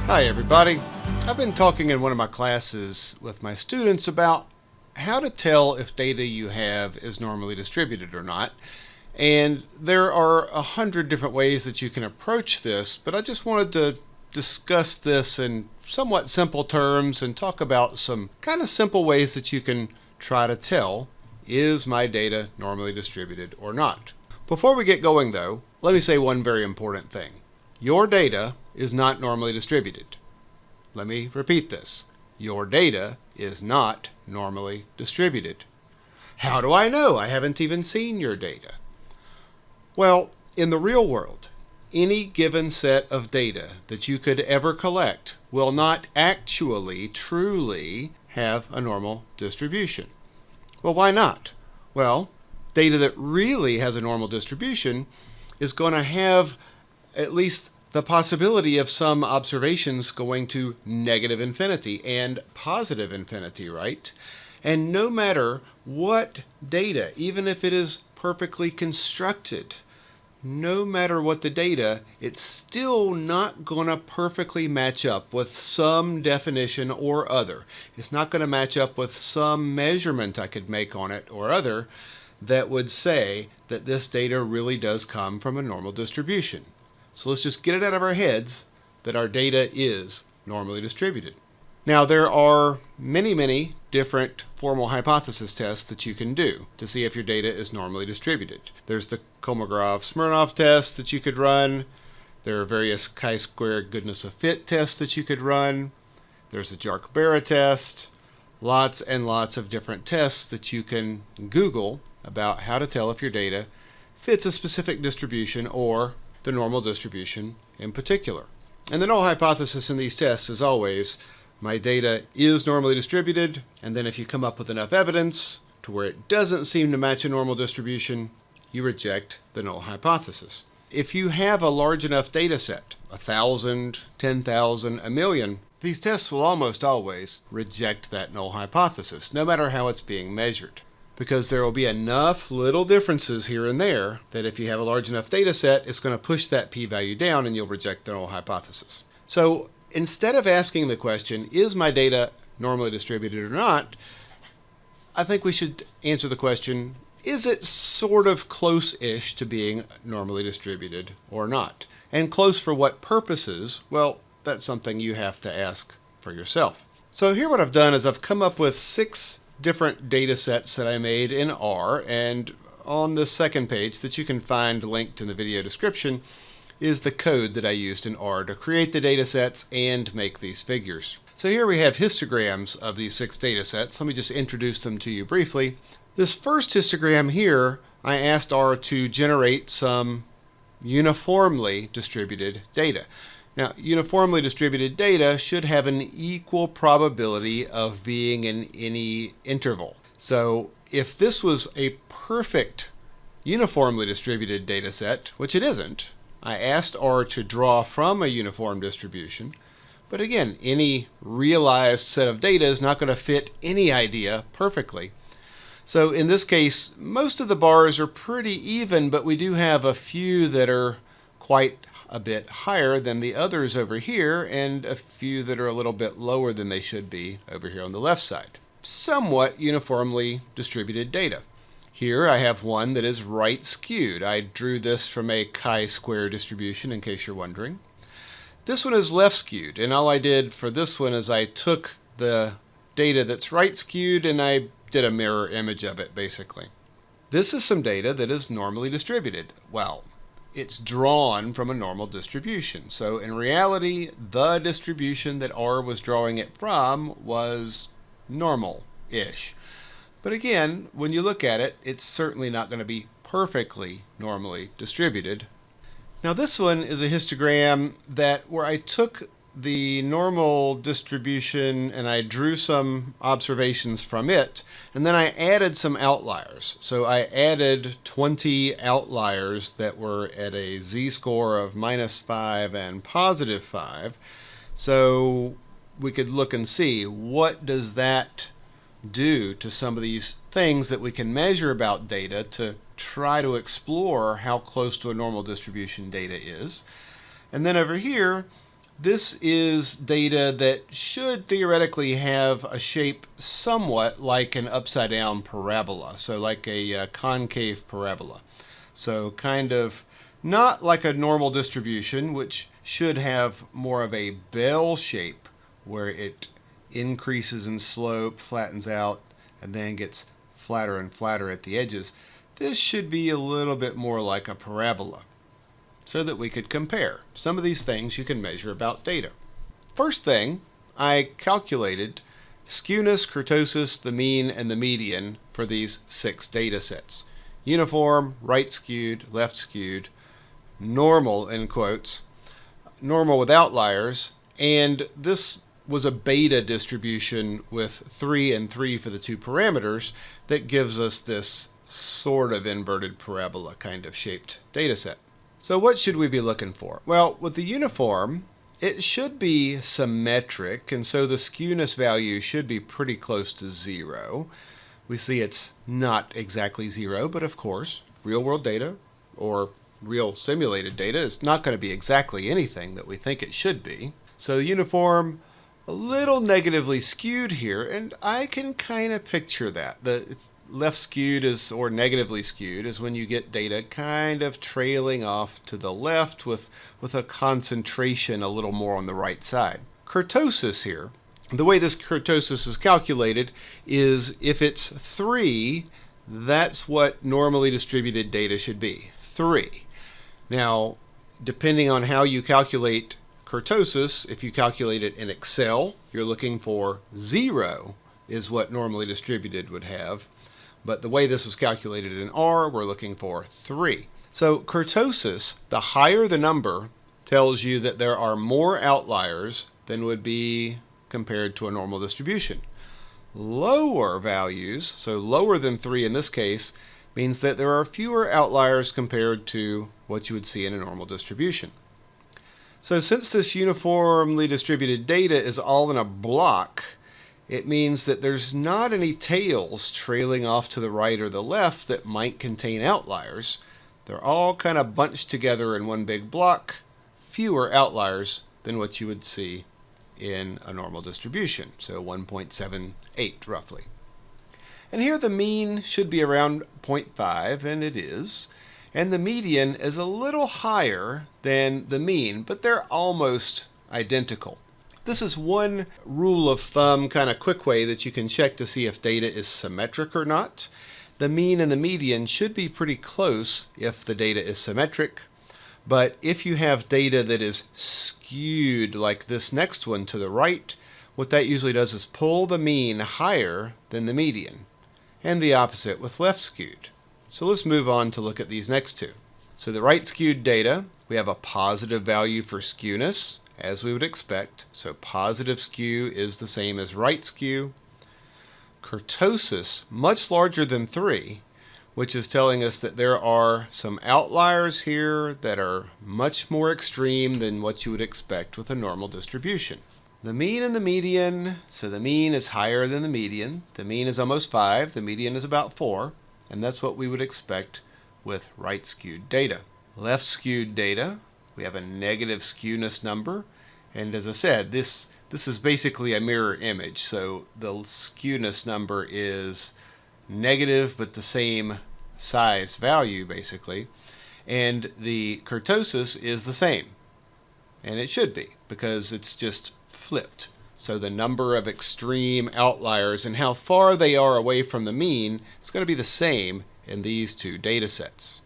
Hi everybody. I've been talking in one of my classes with my students about how to tell if data you have is normally distributed or not. And there are 100 different ways that you can approach this, but I just wanted to discuss this in somewhat simple terms and talk about some kind of simple ways that you can try to tell, is my data normally distributed or not? Before we get going though, let me say one very important thing. Your data is not normally distributed. Let me repeat this. Your data is not normally distributed. How do I know? I haven't even seen your data. Well, in the real world, any given set of data that you could ever collect will not actually, truly have a normal distribution. Well, why not? Well, data that really has a normal distribution is going to have at least the possibility of some observations going to negative infinity and positive infinity, right? And no matter what data, even if it is perfectly constructed, no matter what the data, it's still not going to perfectly match up with some definition or other. It's not going to match up with some measurement I could make on it or other that would say that this data really does come from a normal distribution. So let's just get it out of our heads that our data is normally distributed. Now there are many different formal hypothesis tests that you can do to see if your data is normally distributed. There's the Kolmogorov-Smirnov test that you could run. There are various chi-square goodness of fit tests that you could run. There's a Jark-Barra test. Lots and lots of different tests that you can Google about how to tell if your data fits a specific distribution or the normal distribution in particular. And the null hypothesis in these tests is always, my data is normally distributed, and then if you come up with enough evidence to where it doesn't seem to match a normal distribution, you reject the null hypothesis. If you have a large enough data set, 1,000, 10,000, a million, these tests will almost always reject that null hypothesis, no matter how it's being measured. Because there will be enough little differences here and there that if you have a large enough data set, it's going to push that p-value down and you'll reject the null hypothesis. So instead of asking the question, is my data normally distributed or not, I think we should answer the question, is it sort of close-ish to being normally distributed or not? And close for what purposes? Well, that's something you have to ask for yourself. So here what I've done is I've come up with 6 different data sets that I made in R, and on the second page that you can find linked in the video description is the code that I used in R to create the data sets and make these figures. So here we have histograms of these 6 data sets. Let me just introduce them to you briefly. This first histogram here, I asked R to generate some uniformly distributed data. Now, uniformly distributed data should have an equal probability of being in any interval. So if this was a perfect uniformly distributed data set, which it isn't, I asked R to draw from a uniform distribution. But again, any realized set of data is not going to fit any idea perfectly. So in this case, most of the bars are pretty even, but we do have a few that are quite a bit higher than the others over here, and a few that are a little bit lower than they should be over here on the left side. Somewhat uniformly distributed data. Here I have one that is right skewed. I drew this from a chi-square distribution in case you're wondering. This one is left skewed, and all I did for this one is I took the data that's right skewed and I did a mirror image of it basically. This is some data that is normally distributed. Well, it's drawn from a normal distribution. So in reality, the distribution that R was drawing it from was normal-ish. But again, when you look at it, it's certainly not going to be perfectly normally distributed. Now this one is a histogram where I took the normal distribution and I drew some observations from it, and then I added some outliers. So I added 20 outliers that were at a z-score of -5 and +5. So we could look and see what does that do to some of these things that we can measure about data to try to explore how close to a normal distribution data is. And then over here, This is data that should theoretically have a shape somewhat like an upside down parabola, so like a concave parabola. So kind of not like a normal distribution, which should have more of a bell shape where it increases in slope, flattens out, and then gets flatter and flatter at the edges. This should be a little bit more like a parabola, so that we could compare some of these things you can measure about data. First thing, I calculated skewness, kurtosis, the mean, and the median for these 6 data sets. Uniform, right skewed, left skewed, normal in quotes, normal with outliers, and this was a beta distribution with 3 and 3 for the 2 parameters that gives us this sort of inverted parabola kind of shaped data set. So what should we be looking for? Well, with the uniform, it should be symmetric, and so the skewness value should be pretty close to 0. We see it's not exactly 0, but of course, real-world data or real simulated data is not going to be exactly anything that we think it should be. So uniform, a little negatively skewed here, and I can kind of picture that. It's left skewed is, or negatively skewed, is when you get data kind of trailing off to the left with a concentration a little more on the right side. Kurtosis here, the way this kurtosis is calculated is if it's 3, that's what normally distributed data should be, 3. Now, depending on how you calculate kurtosis, if you calculate it in Excel, you're looking for 0 is what normally distributed would have. But the way this was calculated in R, we're looking for 3. So kurtosis, the higher the number, tells you that there are more outliers than would be compared to a normal distribution. Lower values, so lower than 3 in this case, means that there are fewer outliers compared to what you would see in a normal distribution. So since this uniformly distributed data is all in a block, it means that there's not any tails trailing off to the right or the left that might contain outliers. They're all kind of bunched together in one big block, fewer outliers than what you would see in a normal distribution, so 1.78 roughly. And here the mean should be around 0.5, and it is. And the median is a little higher than the mean, but they're almost identical. This is one rule of thumb, kind of quick way that you can check to see if data is symmetric or not. The mean and the median should be pretty close if the data is symmetric, but if you have data that is skewed like this next one to the right, what that usually does is pull the mean higher than the median, and the opposite with left skewed. So let's move on to look at these next 2. So the right skewed data, we have a positive value for skewness, as we would expect. So positive skew is the same as right skew. Kurtosis, much larger than 3, which is telling us that there are some outliers here that are much more extreme than what you would expect with a normal distribution. The mean and the median, so the mean is higher than the median. The mean is almost 5, the median is about 4, and that's what we would expect with right skewed data. Left skewed data, we have a negative skewness number, and as I said, this is basically a mirror image, so the skewness number is negative but the same size value basically, and the kurtosis is the same, and it should be because it's just flipped. So the number of extreme outliers and how far they are away from the mean is going to be the same in these 2 data sets.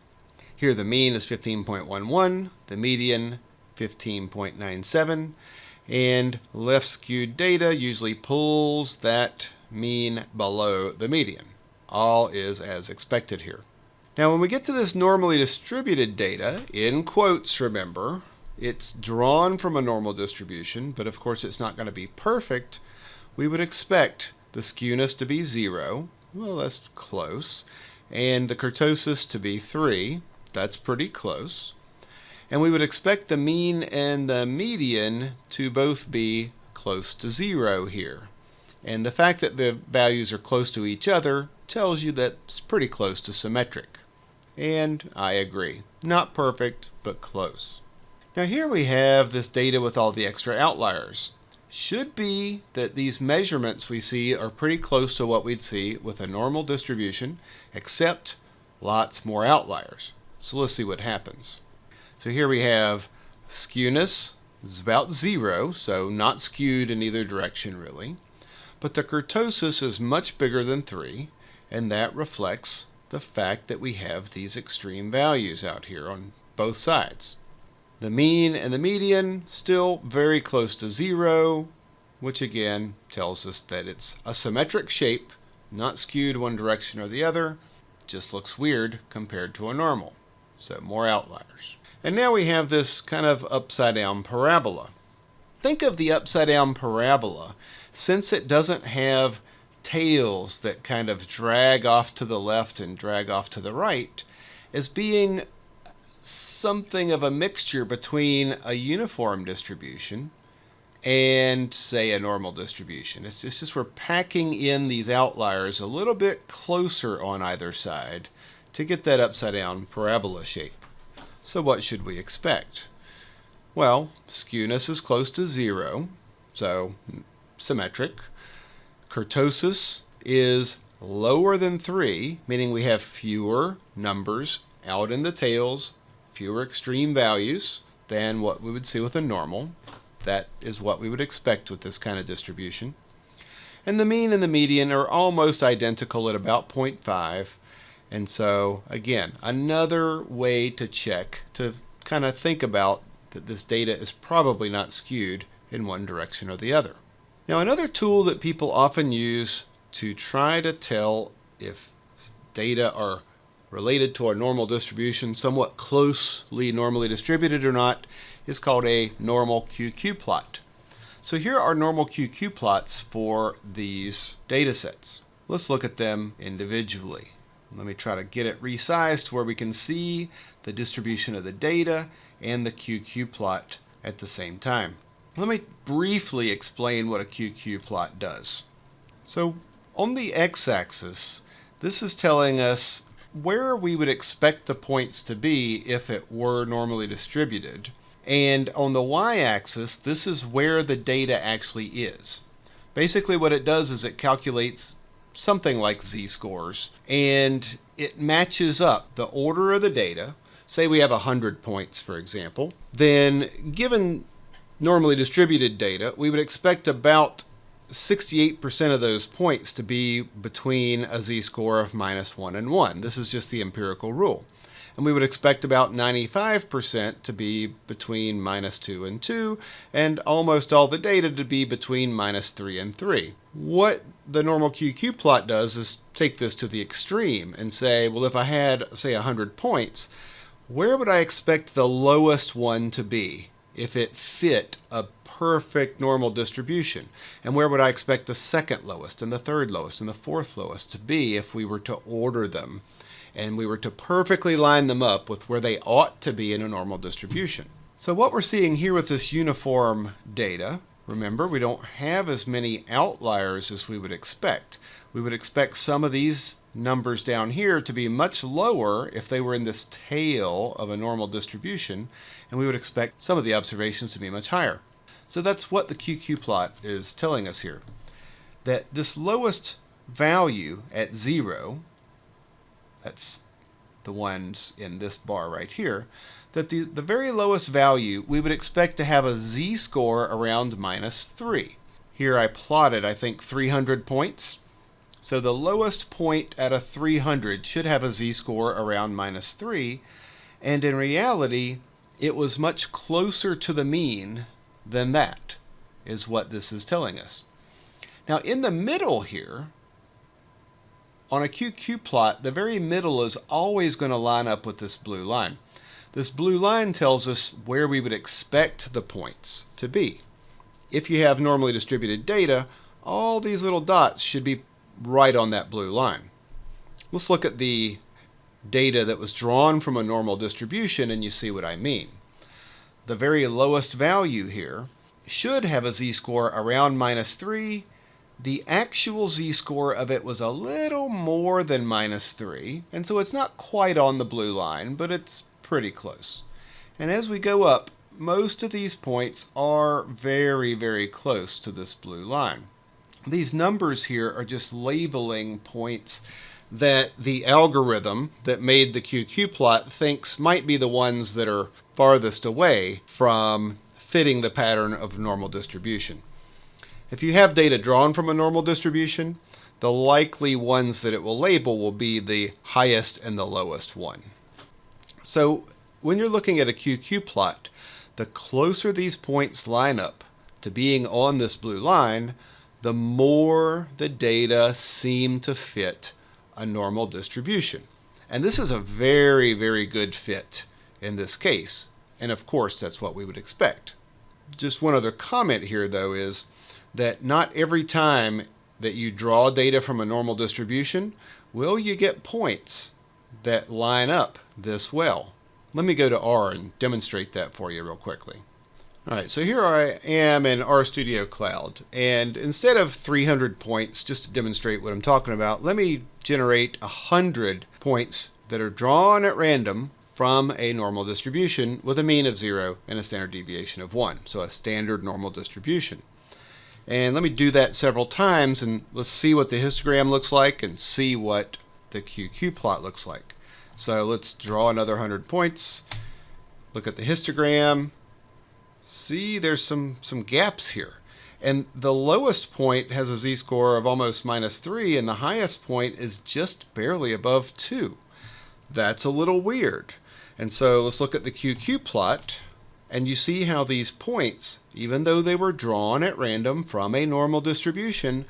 Here the mean is 15.11, the median 15.97, and left skewed data usually pulls that mean below the median. All is as expected here. Now when we get to this normally distributed data, in quotes remember, it's drawn from a normal distribution, but of course it's not going to be perfect. We would expect the skewness to be 0, well that's close, and the kurtosis to be 3, that's pretty close. And we would expect the mean and the median to both be close to 0 here. And the fact that the values are close to each other tells you that it's pretty close to symmetric. And I agree. Not perfect, but close. Now here we have this data with all the extra outliers. Should be that these measurements we see are pretty close to what we'd see with a normal distribution, except lots more outliers. So let's see what happens. So here we have skewness is about 0, so not skewed in either direction really. But the kurtosis is much bigger than 3, and that reflects the fact that we have these extreme values out here on both sides. The mean and the median still very close to 0, which again tells us that it's a symmetric shape, not skewed one direction or the other, just looks weird compared to a normal. So more outliers. And now we have this kind of upside down parabola. Think of the upside down parabola, since it doesn't have tails that kind of drag off to the left and drag off to the right, as being something of a mixture between a uniform distribution and, say, a normal distribution. It's just we're packing in these outliers a little bit closer on either side to get that upside down parabola shape. So what should we expect? Well, skewness is close to 0, so symmetric. Kurtosis is lower than 3, meaning we have fewer numbers out in the tails, fewer extreme values than what we would see with a normal. That is what we would expect with this kind of distribution. And the mean and the median are almost identical at about 0.5. And so, again, another way to check, to kind of think about that this data is probably not skewed in one direction or the other. Now, another tool that people often use to try to tell if data are related to a normal distribution, somewhat closely normally distributed or not, is called a normal qqplot. So here are normal qqplots for these data sets. Let's look at them individually. Let me try to get it resized where we can see the distribution of the data and the qqplot at the same time. Let me briefly explain what a qqplot does. So on the x-axis, this is telling us where we would expect the points to be if it were normally distributed. And on the y-axis, this is where the data actually is. Basically what it does is it calculates something like z-scores, and it matches up the order of the data. Say we have 100 points, for example. Then given normally distributed data, we would expect about 68% of those points to be between a z-score of -1 and 1. This is just the empirical rule. And we would expect about 95% to be between -2 and 2, and almost all the data to be between -3 and 3. What the normal qqplot does is take this to the extreme and say, well, if I had, say, 100 points, where would I expect the lowest one to be if it fit a perfect normal distribution? And where would I expect the second lowest and the third lowest and the fourth lowest to be if we were to order them and we were to perfectly line them up with where they ought to be in a normal distribution? So what we're seeing here with this uniform data, remember, we don't have as many outliers as we would expect. We would expect some of these numbers down here to be much lower if they were in this tail of a normal distribution, and we would expect some of the observations to be much higher. So that's what the qqplot is telling us here, that this lowest value at 0, that's the ones in this bar right here, that the very lowest value we would expect to have a z-score around -3. Here I plotted, I think, 300 points. So the lowest point at a 300 should have a z-score around -3, and in reality, it was much closer to the mean than that, is what this is telling us. Now in the middle here, on a qqplot, the very middle is always going to line up with this blue line. This blue line tells us where we would expect the points to be. If you have normally distributed data, all these little dots should be right on that blue line. Let's look at the data that was drawn from a normal distribution and you see what I mean. The very lowest value here should have a z-score around -3. The actual z-score of it was a little more than -3, and so it's not quite on the blue line, but it's pretty close. And as we go up, most of these points are very, very close to this blue line. These numbers here are just labeling points that the algorithm that made the qqplot thinks might be the ones that are farthest away from fitting the pattern of normal distribution. If you have data drawn from a normal distribution, the likely ones that it will label will be the highest and the lowest one. So when you're looking at a qqplot, the closer these points line up to being on this blue line, the more the data seem to fit a normal distribution. And this is a very, very good fit in this case. And of course, that's what we would expect. Just one other comment here, though, is that not every time that you draw data from a normal distribution will you get points that line up this well. Let me go to R and demonstrate that for you real quickly. All right, so here I am in RStudio Cloud, and instead of 300 points, just to demonstrate what I'm talking about, let me generate 100 points that are drawn at random from a normal distribution with a mean of 0 and a standard deviation of 1, so a standard normal distribution. And let me do that several times, and let's see what the histogram looks like and see what the qqplot looks like. So let's draw another 100 points, look at the histogram. See, there's some gaps here. And the lowest point has a z-score of almost -3, and the highest point is just barely above 2. That's a little weird. And so let's look at the qqplot, and you see how these points, even though they were drawn at random from a normal distribution,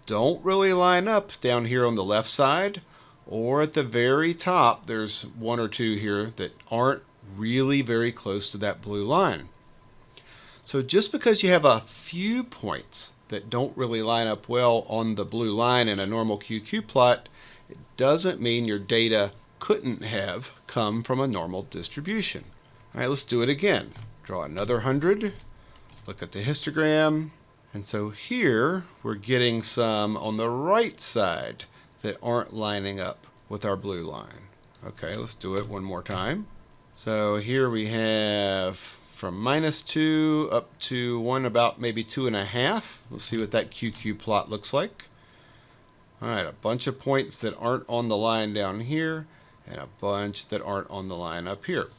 don't really line up down here on the left side, or at the very top, there's one or two here that aren't really very close to that blue line. So just because you have a few points that don't really line up well on the blue line in a normal qqplot, it doesn't mean your data couldn't have come from a normal distribution. All right, let's do it again. Draw another 100, look at the histogram, and so here we're getting some on the right side that aren't lining up with our blue line. Okay, let's do it one more time. So here we have from -2 up to one about maybe 2.5. Let's see what that qqplot looks like. All right, a bunch of points that aren't on the line down here and a bunch that aren't on the line up here.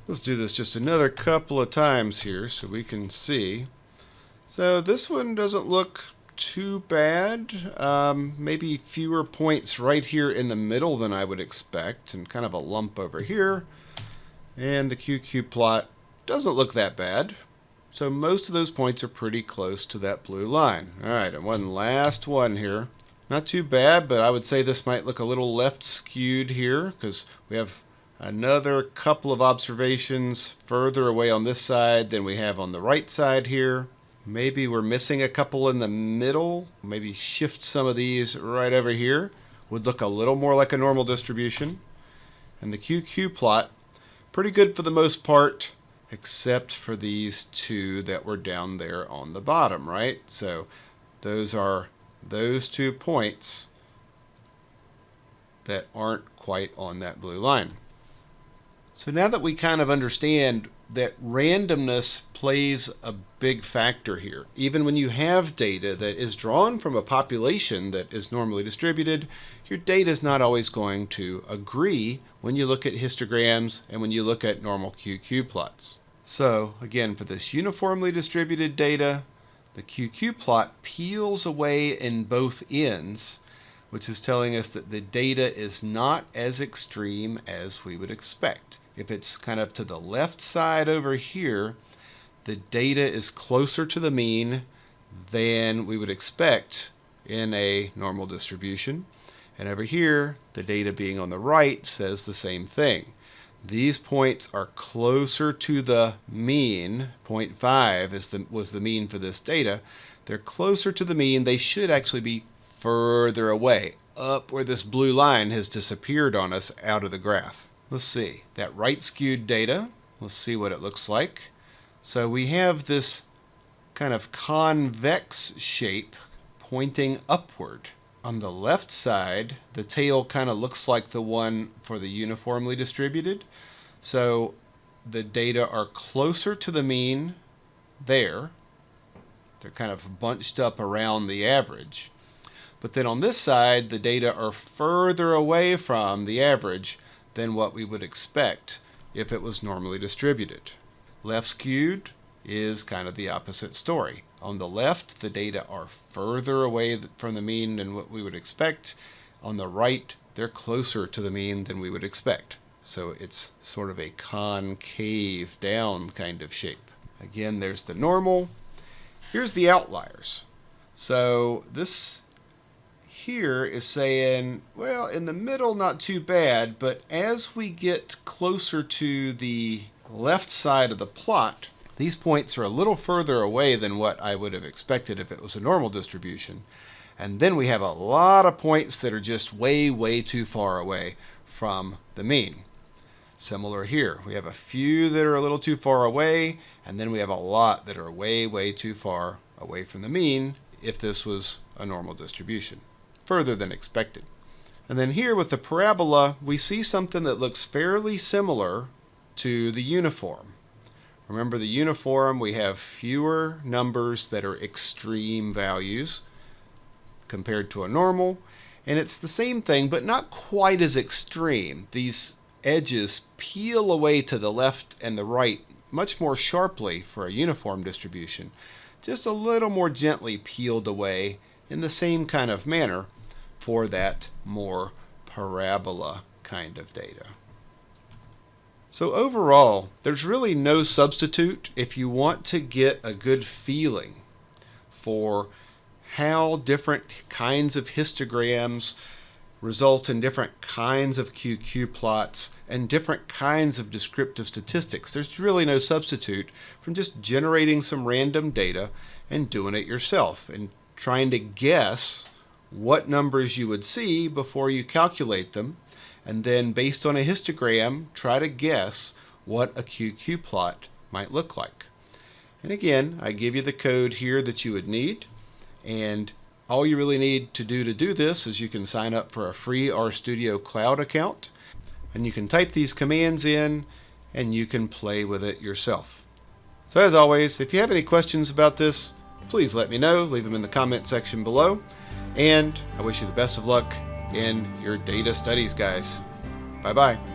Let's do this just another couple of times here so we can see. So this one doesn't look too bad. Maybe fewer points right here in the middle than I would expect, and kind of a lump over here. And the qqplot doesn't look that bad. So most of those points are pretty close to that blue line. All right, and one last one here. Not too bad, but I would say this might look a little left skewed here because we have another couple of observations further away on this side than we have on the right side here. Maybe we're missing a couple in the middle. Maybe shift some of these right over here. Would look a little more like a normal distribution. And the qqplot, pretty good for the most part, except for these two that were down there on the bottom, right? So those are those 2 points that aren't quite on that blue line. So now that we kind of understand that randomness plays a big factor here, even when you have data that is drawn from a population that is normally distributed, your data is not always going to agree when you look at histograms and when you look at normal qqplots. So again, for this uniformly distributed data, the qqplot peels away in both ends, which is telling us that the data is not as extreme as we would expect. If it's kind of to the left side over here, the data is closer to the mean than we would expect in a normal distribution. And over here, the data being on the right says the same thing. These points are closer to the mean. 0.5 was the mean for this data. They're closer to the mean. They should actually be further away, up where this blue line has disappeared on us out of the graph. Let's see. That right skewed data, let's see what it looks like. So we have this kind of convex shape pointing upward. On the left side, the tail kind of looks like the one for the uniformly distributed. So the data are closer to the mean there. They're kind of bunched up around the average. But then on this side, the data are further away from the average than what we would expect if it was normally distributed. Left skewed is kind of the opposite story. On the left, the data are further away from the mean than what we would expect. On the right, they're closer to the mean than we would expect. So it's sort of a concave down kind of shape. Again, there's the normal. Here's the outliers. So this here is saying, well, in the middle, not too bad, but as we get closer to the left side of the plot, these points are a little further away than what I would have expected if it was a normal distribution. And then we have a lot of points that are just way, way too far away from the mean. Similar here. We have a few that are a little too far away, and then we have a lot that are way, way too far away from the mean if this was a normal distribution. Further than expected. And then here with the parabola, we see something that looks fairly similar to the uniform. Remember the uniform, we have fewer numbers that are extreme values compared to a normal, and it's the same thing but not quite as extreme. These edges peel away to the left and the right much more sharply for a uniform distribution, just a little more gently peeled away in the same kind of manner for that more parabola kind of data. So overall, there's really no substitute if you want to get a good feeling for how different kinds of histograms result in different kinds of qqplots and different kinds of descriptive statistics. There's really no substitute from just generating some random data and doing it yourself and trying to guess what numbers you would see before you calculate them, and then based on a histogram, try to guess what a qqplot might look like. And again, I give you the code here that you would need, and all you really need to do this is you can sign up for a free RStudio Cloud account, and you can type these commands in, and you can play with it yourself. So as always, if you have any questions about this, please let me know. Leave them in the comment section below. And I wish you the best of luck in your data studies, guys. Bye-bye.